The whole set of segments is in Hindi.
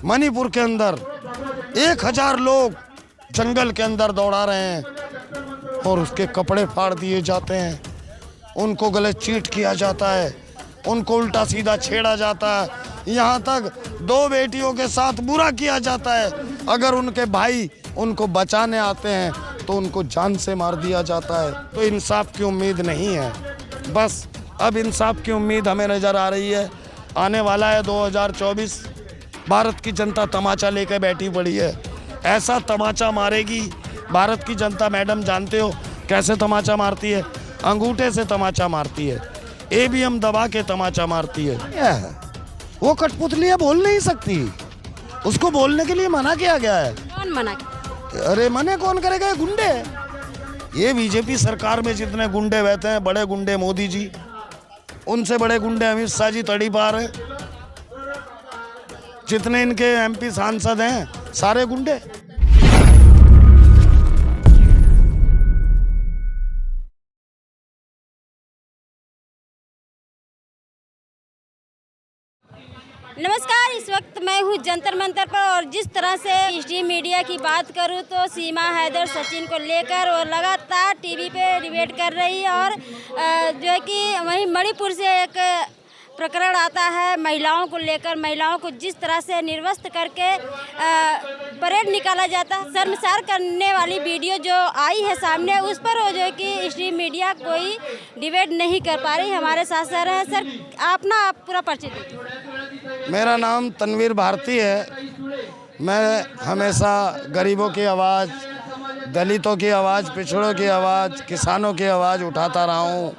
मणिपुर के अंदर 1000 लोग जंगल के अंदर दौड़ा रहे हैं और उसके कपड़े फाड़ दिए जाते हैं, उनको गले चीट किया जाता है, उनको उल्टा सीधा छेड़ा जाता है, यहाँ तक 2 बेटियों के साथ बुरा किया जाता है। अगर उनके भाई उनको बचाने आते हैं तो उनको जान से मार दिया जाता है। तो इंसाफ की उम्मीद नहीं है। बस अब इंसाफ की उम्मीद हमें नज़र आ रही है। आने वाला है 2024, भारत की जनता तमाचा लेकर बैठी पड़ी है। ऐसा तमाचा मारेगी भारत की जनता। मैडम जानते हो कैसे तमाचा मारती है? अंगूठे से तमाचा मारती है, ईवीएम दबा के तमाचा मारती है। वो कठपुतलियाँ बोल नहीं सकती, उसको बोलने के लिए मना किया गया है। कौन मना किया? अरे मने कौन करेगा? ये गुंडे। ये बीजेपी सरकार में जितने गुंडे बैठे हैं, बड़े गुंडे मोदी जी, उनसे बड़े गुंडे अमित शाह जी तड़ी पार हैं। जितने इनके एमपी सांसद हैं सारे गुंडे। नमस्कार, इस वक्त मैं हूँ जंतर मंतर पर और जिस तरह से स्ट्रीम मीडिया की बात करूँ तो सीमा हैदर सचिन को लेकर वो लगातार टीवी पे डिबेट कर रही है। और जो है कि वहीं मणिपुर से एक प्रकरण आता है महिलाओं को लेकर, महिलाओं को जिस तरह से निर्वस्त्र करके परेड निकाला जाता है। शर्मसार करने वाली वीडियो जो आई है सामने, उस पर जो है कि स्ट्रीम मीडिया कोई डिबेट नहीं कर पा रही। हमारे साथ सर हैं। सर आप पूरा परिचय दीजिए। मेरा नाम तनवीर भारती है। मैं हमेशा गरीबों की आवाज़, दलितों की आवाज़, पिछड़ों की आवाज़, किसानों की आवाज़ उठाता रहा हूँ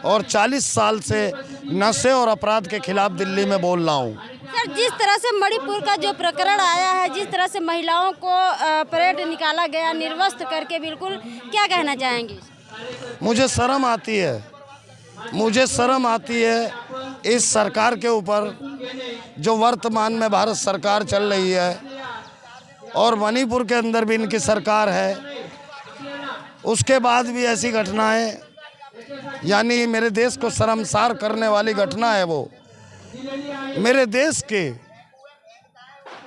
और 40 साल से नशे और अपराध के खिलाफ दिल्ली में बोल रहा हूँ। सर, जिस तरह से मणिपुर का जो प्रकरण आया है, जिस तरह से महिलाओं को परेड निकाला गया निर्वस्त्र करके, बिल्कुल क्या कहना चाहेंगे? मुझे शर्म आती है, मुझे शर्म आती है इस सरकार के ऊपर जो वर्तमान में भारत सरकार चल रही है और मणिपुर के अंदर भी इनकी सरकार है। उसके बाद भी ऐसी घटनाएं, यानी मेरे देश को शर्मसार करने वाली घटना है वो। मेरे देश के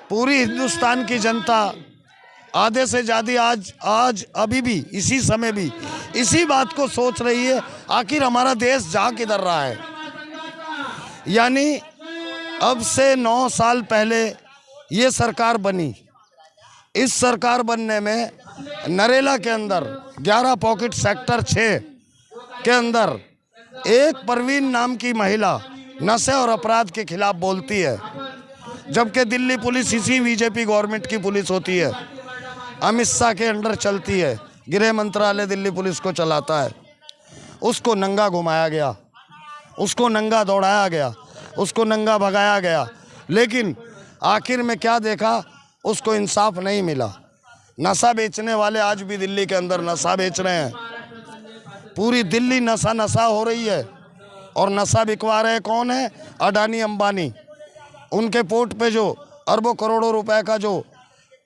पूरी हिंदुस्तान की जनता आधे से ज़्यादा आज अभी भी इसी समय भी इसी बात को सोच रही है, आखिर हमारा देश जा किधर रहा है। यानी अब से 9 साल पहले ये सरकार बनी। इस सरकार बनने में नरेला के अंदर 11 पॉकेट सेक्टर 6 के अंदर एक परवीन नाम की महिला नशे और अपराध के खिलाफ बोलती है, जबकि दिल्ली पुलिस इसी बीजेपी गवर्नमेंट की पुलिस होती है, अमित शाह के अंडर चलती है, गृह मंत्रालय दिल्ली पुलिस को चलाता है। उसको नंगा घुमाया गया, उसको नंगा दौड़ाया गया, उसको नंगा भगाया गया, लेकिन आखिर में क्या देखा? उसको इंसाफ नहीं मिला। नशा बेचने वाले आज भी दिल्ली के अंदर नशा बेच रहे हैं। पूरी दिल्ली नशा हो रही है और नशा बिकवा रहे कौन है? अडानी अंबानी। उनके पोर्ट पे जो अरबों करोड़ों रुपए का जो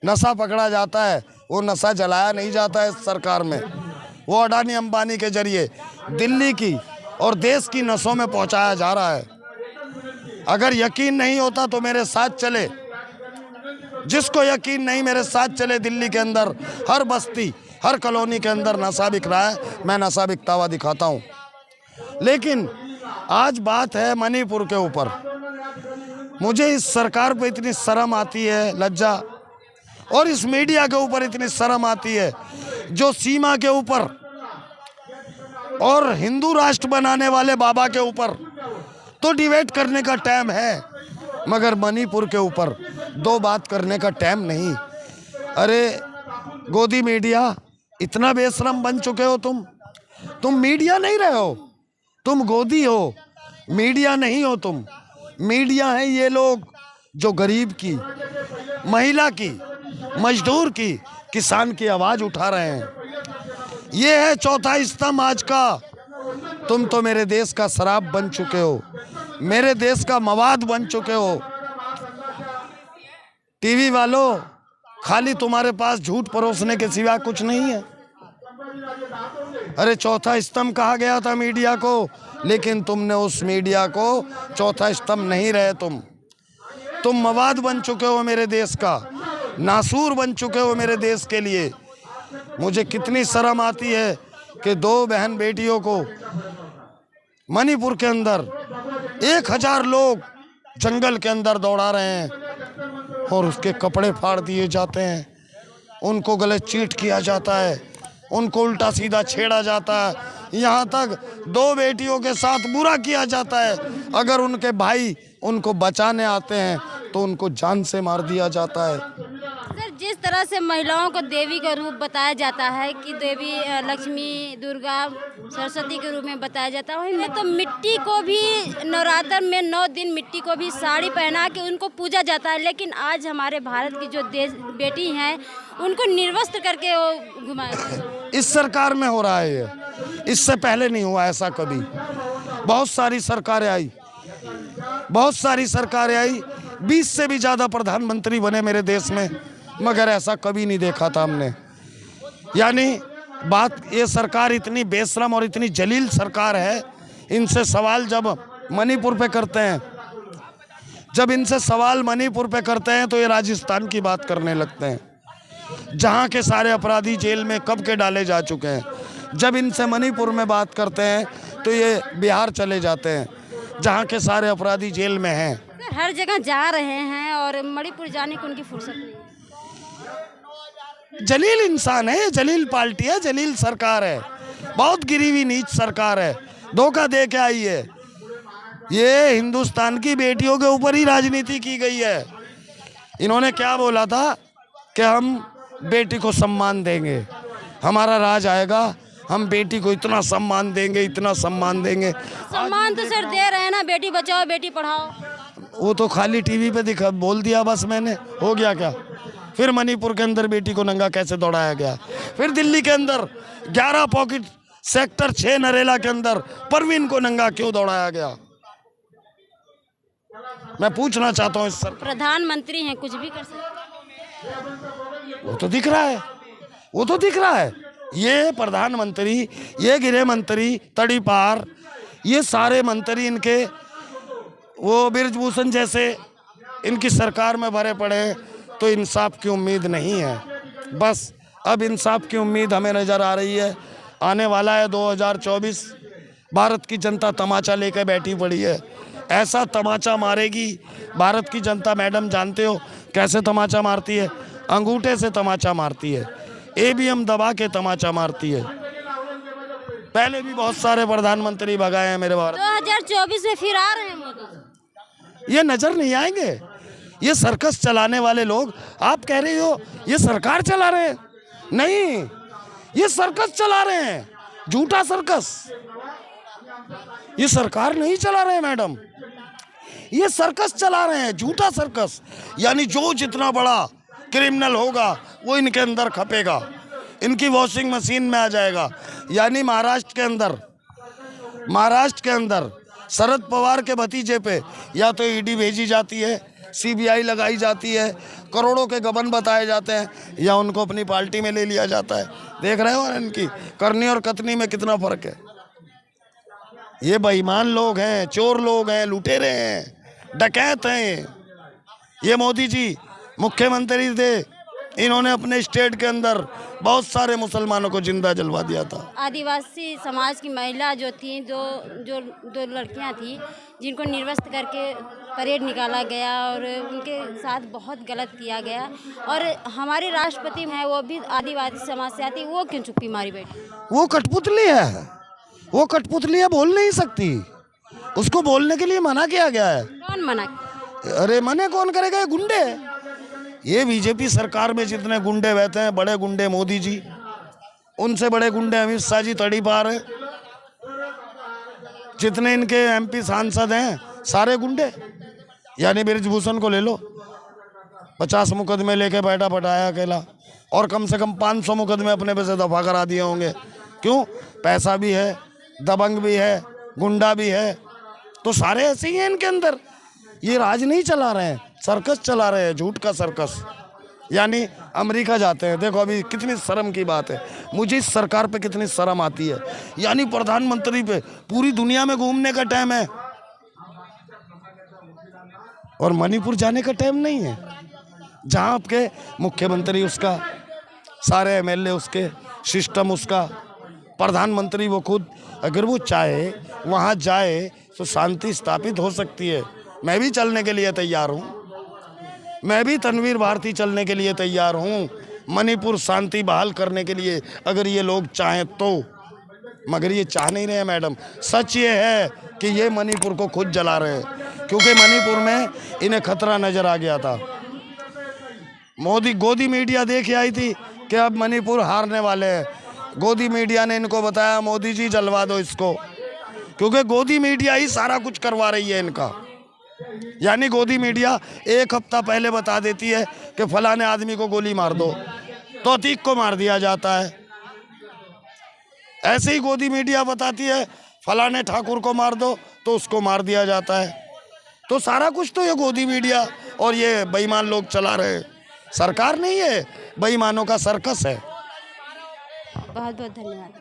नशा पकड़ा जाता है, वो नशा जलाया नहीं जाता है सरकार में, वो अडानी अंबानी के जरिए दिल्ली की और देश की नसों में पहुंचाया जा रहा है। अगर यकीन नहीं होता तो मेरे साथ चले, जिसको यकीन नहीं मेरे साथ चले। दिल्ली के अंदर हर बस्ती, हर कॉलोनी के अंदर नशा बिक रहा है, मैं नशा बिकता हुआ दिखाता हूँ। लेकिन आज बात है मणिपुर के ऊपर। मुझे इस सरकार पे इतनी शर्म आती है, लज्जा, और इस मीडिया के ऊपर इतनी शर्म आती है जो सीमा के ऊपर और हिंदू राष्ट्र बनाने वाले बाबा के ऊपर तो डिबेट करने का टाइम है, मगर मणिपुर के ऊपर 2 बात करने का टाइम नहीं। अरे गोदी मीडिया, इतना बेशरम बन चुके हो तुम मीडिया नहीं रहे हो, तुम गोदी हो, मीडिया नहीं हो तुम। मीडिया है ये लोग जो गरीब की, महिला की, मजदूर की, किसान की आवाज़ उठा रहे हैं। ये है चौथा स्तंभ आज का। तुम तो मेरे देश का शराब बन चुके हो, मेरे देश का मवाद बन चुके हो। टीवी वालों, खाली तुम्हारे पास झूठ परोसने के सिवा कुछ नहीं है। अरे चौथा स्तंभ कहा गया था मीडिया को, लेकिन तुमने उस मीडिया को चौथा स्तंभ नहीं रहे तुम। तुम मवाद बन चुके हो मेरे देश का, नासूर बन चुके हो मेरे देश के लिए। मुझे कितनी शर्म आती है कि 2 बहन बेटियों को मणिपुर के अंदर 1000 लोग जंगल के अंदर दौड़ा रहे हैं और उसके कपड़े फाड़ दिए जाते हैं, उनको गले चीट किया जाता है, उनको उल्टा सीधा छेड़ा जाता है, यहाँ तक 2 बेटियों के साथ बुरा किया जाता है। अगर उनके भाई उनको बचाने आते हैं तो उनको जान से मार दिया जाता है। सर, जिस तरह से महिलाओं को देवी का रूप बताया जाता है कि देवी लक्ष्मी, दुर्गा, सरस्वती के रूप में बताया जाता है, वहीं में तो मिट्टी को भी नवरात्र में 9 दिन मिट्टी को भी साड़ी पहना के उनको पूजा जाता है। लेकिन आज हमारे भारत की जो बेटी हैं उनको निर्वस्त्र करके वो घुमाया। इस सरकार में हो रहा है ये, इससे पहले नहीं हुआ ऐसा कभी। बहुत सारी सरकारें आई, 20 से भी ज़्यादा प्रधानमंत्री बने मेरे देश में, मगर ऐसा कभी नहीं देखा था हमने। यानी बात, ये सरकार इतनी बेशरम और इतनी जलील सरकार है, इनसे सवाल जब मणिपुर पे करते हैं, तो ये राजस्थान की बात करने लगते हैं, जहाँ के सारे अपराधी जेल में कब के डाले जा चुके हैं। जब इनसे मणिपुर में बात करते हैं तो ये बिहार चले जाते हैं, जहाँ के सारे अपराधी जेल में हैं। हर जगह जा रहे हैं और मणिपुर जाने की उनकी फुर्सत नहीं। जलील इंसान है, जलील पार्टी है, जलील सरकार है, बहुत गिरी हुई नीच सरकार है, धोखा दे के आई है। ये हिंदुस्तान की बेटियों के ऊपर ही राजनीति की गई है। इन्होंने क्या बोला था कि हम बेटी को सम्मान देंगे, हमारा राज आएगा, हम बेटी को इतना सम्मान देंगे, इतना सम्मान देंगे। सम्मान तो सर दे रहे हैं ना, बेटी बचाओ बेटी पढ़ाओ। वो तो खाली टीवी पे बोल दिया बस मैंने, हो गया क्या? फिर मणिपुर के अंदर बेटी को नंगा कैसे दौड़ाया गया? फिर दिल्ली के अंदर 11 पॉकेट सेक्टर 6 नरेला के अंदर परवीन को नंगा क्यों दौड़ाया गया? मैं पूछना चाहता हूँ इस सर। प्रधानमंत्री हैं, कुछ भी कर सकते। वो तो दिख रहा है, ये प्रधानमंत्री, ये गृह मंत्री, तड़ीपार, ये सारे मंत्री इनके वो बृजभूषण जैसे इनकी सरकार में भरे पड़े हैं, तो इंसाफ की उम्मीद नहीं है। बस अब इंसाफ की उम्मीद हमें नज़र आ रही है। आने वाला है 2024, भारत की जनता तमाचा लेकर बैठी पड़ी है। ऐसा तमाचा मारेगी भारत की जनता। मैडम जानते हो कैसे तमाचा मारती है? अंगूठे से तमाचा मारती है, ईवीएम दबा के तमाचा मारती है। पहले भी बहुत सारे प्रधानमंत्री भगाए हैं मेरे भारत। 2024 में फिर आ रहे हैं मोदी। ये नजर नहीं आएंगे? ये सर्कस चलाने वाले लोग, आप कह रहे हो ये सरकार चला रहे हैं, नहीं, ये सर्कस चला रहे हैं, झूठा सर्कस। ये सरकार नहीं चला रहे मैडम, ये सर्कस चला रहे हैं, झूठा सर्कस। यानी जो जितना बड़ा क्रिमिनल होगा वो इनके अंदर खपेगा, इनकी वॉशिंग मशीन में आ जाएगा। यानी महाराष्ट्र के अंदर शरद पवार के भतीजे पे या तो ईडी भेजी जाती है, सीबीआई लगाई जाती है, करोड़ों के गबन बताए जाते हैं, या उनको अपनी पार्टी में ले लिया जाता है। देख रहे हो इनकी करनी और कतनी में कितना फर्क है। ये बेईमान लोग हैं, चोर लोग हैं, लुटेरे हैं, डकैत हैं। ये मोदी जी मुख्यमंत्री थे, इन्होंने अपने स्टेट के अंदर बहुत सारे मुसलमानों को जिंदा जलवा दिया था। आदिवासी समाज की महिला जो थी, दो लड़कियां थी, जिनको निर्वस्त्र करके परेड निकाला गया और उनके साथ बहुत गलत किया गया। और हमारे राष्ट्रपति हैं, वो भी आदिवासी समाज से आती, वो क्यों चुप्पी मारी बैठी? वो कठपुतली है, बोल नहीं सकती। उसको बोलने के लिए मना किया गया है। कौन मना किया? अरे मना कौन करेगा? गुंडे। ये बीजेपी सरकार में जितने गुंडे बैठे हैं, बड़े गुंडे मोदी जी, उनसे बड़े गुंडे अमित शाह जी तड़ीपार हैं। जितने इनके एमपी सांसद हैं सारे गुंडे। यानी बृजभूषण को ले लो, 50 मुकदमे लेके बैठा पटाया अकेला, और कम से कम 500 मुकदमे अपने पे से दफा करा दिए होंगे। क्यों? पैसा भी है, दबंग भी है, गुंडा भी है, तो सारे ऐसे ही हैं इनके अंदर। ये राज नहीं चला रहे हैं, सर्कस चला रहे हैं, झूठ का सर्कस। यानी अमेरिका जाते हैं, देखो अभी कितनी शर्म की बात है, मुझे इस सरकार पे कितनी शर्म आती है। यानी प्रधानमंत्री पे पूरी दुनिया में घूमने का टाइम है, और मणिपुर जाने का टाइम नहीं है। जहाँ आपके मुख्यमंत्री उसका, सारे एमएलए उसके, सिस्टम उसका, प्रधानमंत्री वो खुद, अगर वो चाहे वहाँ जाए तो शांति स्थापित हो सकती है। मैं भी चलने के लिए तैयार हूँ, मैं भी तनवीर भारती चलने के लिए तैयार हूँ, मणिपुर शांति बहाल करने के लिए, अगर ये लोग चाहें तो। मगर ये चाह नहीं रहे हैं मैडम। सच ये है कि ये मणिपुर को खुद जला रहे हैं, क्योंकि मणिपुर में इन्हें खतरा नजर आ गया था। गोदी मीडिया देख आई थी कि अब मणिपुर हारने वाले हैं। गोदी मीडिया ने इनको बताया मोदी जी जलवा दो इसको, क्योंकि गोदी मीडिया ही सारा कुछ करवा रही है इनका। यानी गोदी मीडिया एक हफ्ता पहले बता देती है कि फलाने आदमी को गोली मार दो, तो अतीक को मार दिया जाता है। ऐसे ही गोदी मीडिया बताती है फलाने ठाकुर को मार दो, तो उसको मार दिया जाता है। तो सारा कुछ तो ये गोदी मीडिया और ये बेईमान लोग चला रहे हैं। सरकार नहीं है, बेईमानों का सर्कस है। बहुत बहुत धन्यवाद।